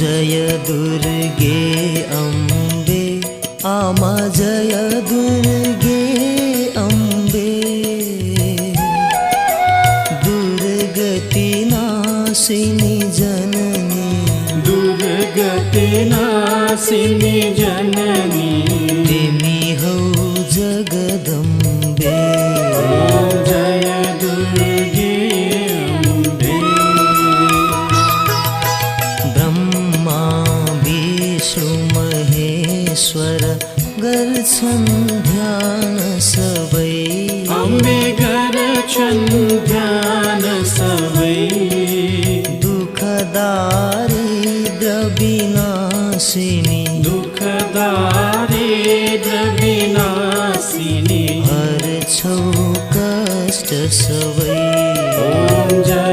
जय दुर्गे अम्बे आमा जय दुर्गे अम्बे दुर्गति नाशिनी जननी दुर्गति नाशिनी जननी तेमी हौ जगदम्बे जय दुर्गे अम्बे ब्रह्मा विष्णु महेश्वर गर्छन् ध्यान सबै अम्बे गर्छन् ध्यान सबै दुःखदारिद्र विनाशिनी दुःख दारिद्र विनाशिनी हर्छौ कष्ट सबै ओम जय